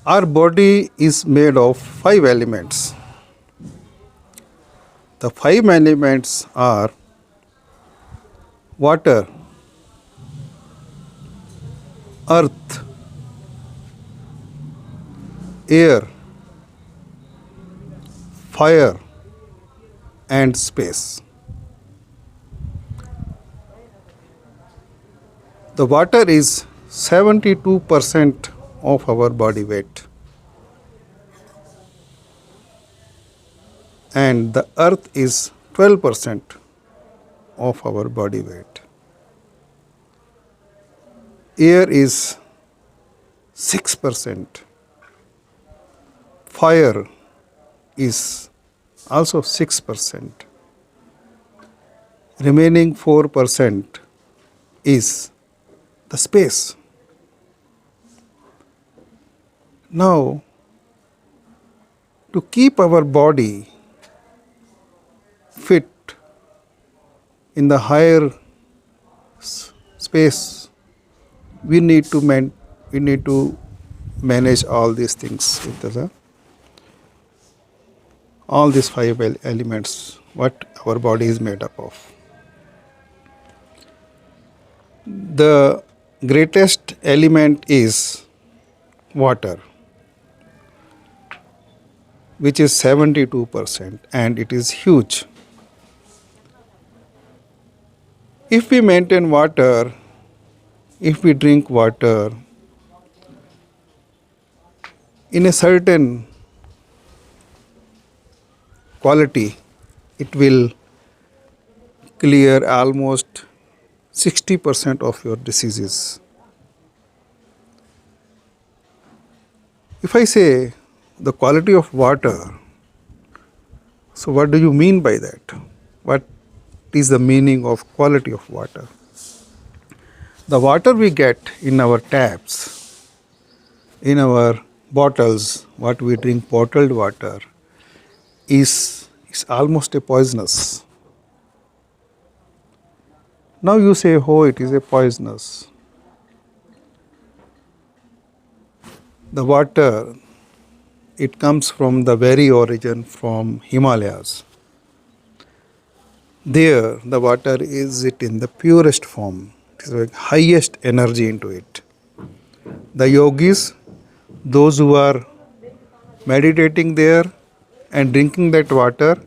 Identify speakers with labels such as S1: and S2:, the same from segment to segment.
S1: Our body is made of five elements. The five elements are water, earth, air, fire, and space. The water is 72% of our body weight, and the earth is 12% of our body weight. Air is 6%. Fire is also 6%. Remaining 4% is the space. Now, to keep our body fit in the higher space, we need to manage all these things with all these five elements what our body is made up of. The greatest element is water, which is 72%, and it is huge. If we maintain water, if we drink water in a certain quality, it will clear almost 60% of your diseases. If I say the quality of water, so what do you mean by that? What is the meaning of quality of water? The water we get in our taps, in our bottles, what we drink bottled water, is almost a poisonous. Now you say, oh, it is a poisonous. The water, it comes from the very origin, from Himalayas. There, the water is it in the purest form. It is the highest energy into it. The yogis, those who are meditating there and drinking that water,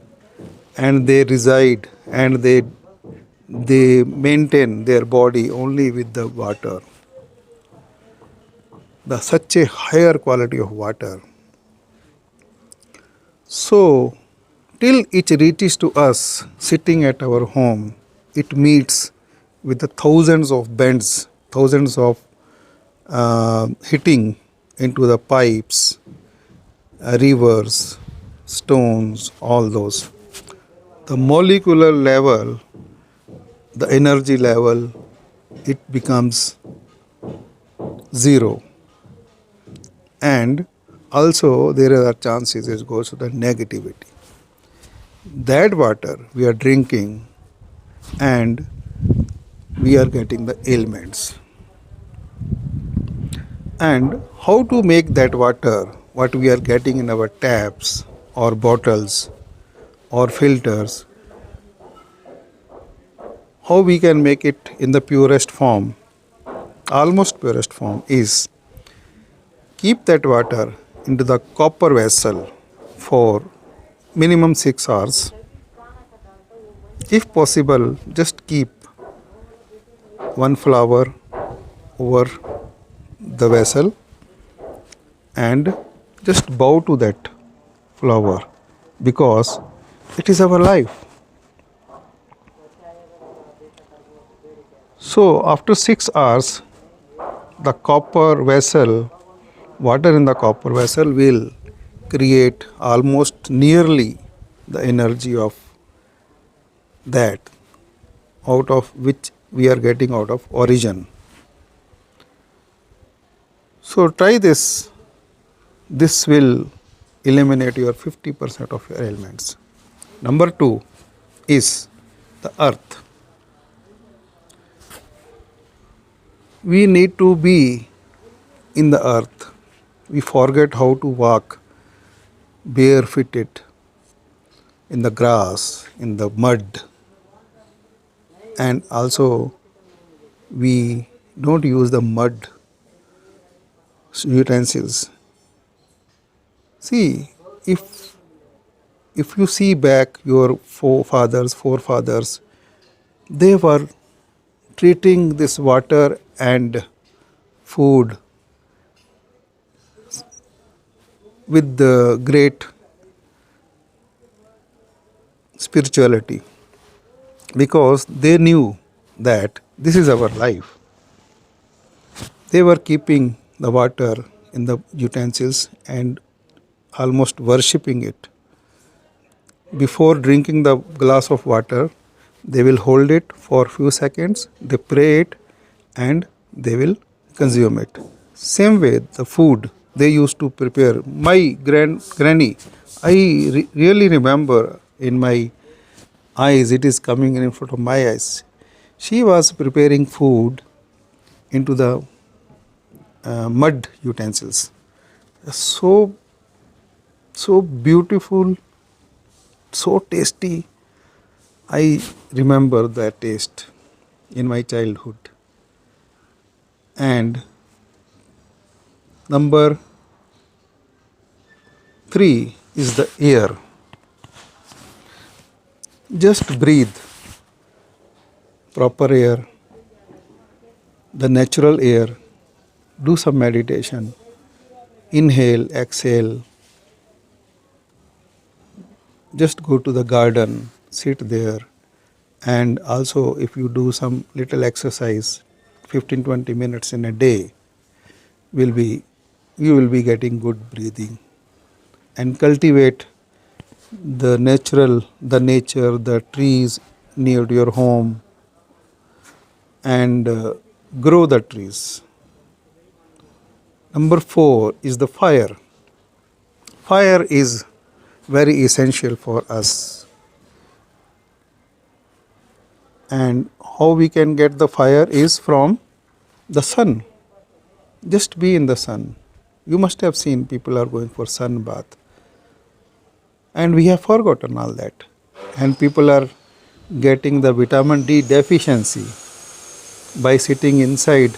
S1: and they reside and they maintain their body only with the water. Such a higher quality of water. So, till it reaches to us sitting at our home, it meets with the thousands of bends, thousands of hitting into the pipes, rivers, stones, all those. The molecular level, the energy level, it becomes zero. And also there are chances it goes to the negativity. That water we are drinking and we are getting the ailments. And how to make that water, what we are getting in our taps or bottles or filters, how we can make it in the purest form, almost purest form, is keep that water into the copper vessel for minimum 6 hours. If possible, just keep one flower over the vessel and just bow to that flower, because it is our life. So after 6 hours, the copper vessel, water in the copper vessel will create almost nearly the energy of that, out of which we are getting out of origin. So try this. This will eliminate your 50% of your ailments. Number 2 is the earth. We need to be in the earth. we forget how to walk barefooted in the grass, in the mud, and also we don't use the mud utensils. See, if you see back your forefathers, they were treating this water and food with the great spirituality because they knew that this is our life. They were keeping the water in the utensils and almost worshipping it. Before drinking the glass of water, they will hold it for few seconds, they pray it, and they will consume it. Same way, the food they used to prepare. My granny, I really remember in my eyes, it is coming in front of my eyes. She was preparing food into the mud utensils. So beautiful, so tasty. I remember that taste in my childhood. And number 3 is the air. Just breathe proper air, the natural air. Do some meditation. Inhale, exhale. Just go to the garden, sit there, and also if you do some little exercise 15-20 minutes in a day, you will be getting good breathing. And cultivate the nature, the trees near your home, and grow the trees. Number 4 is the fire. Fire is very essential for us. And how we can get the fire is from the sun. Just be in the sun. You must have seen people are going for sun bath. And we have forgotten all that. And people are getting the vitamin D deficiency by sitting inside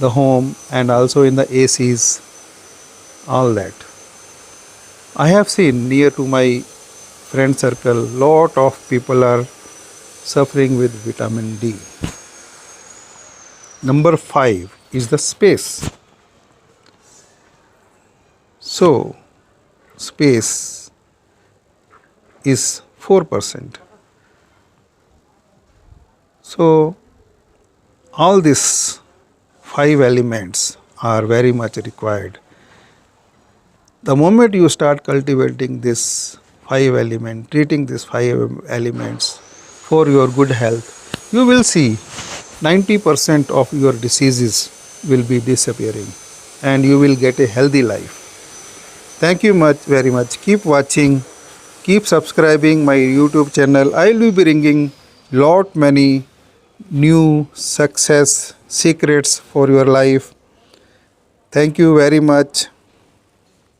S1: the home and also in the ACs, all that. I have seen near to my friend circle, lot of people are suffering with vitamin D. Number 5 is the space. So, space is 4%. So, all these 5 elements are very much required. The moment you start cultivating this 5 element, treating these 5 elements for your good health, you will see 90% of your diseases will be disappearing and you will get a healthy life. Thank you very much. Keep watching, keep subscribing my YouTube channel. I will be bringing many new success secrets for your life. Thank you very much.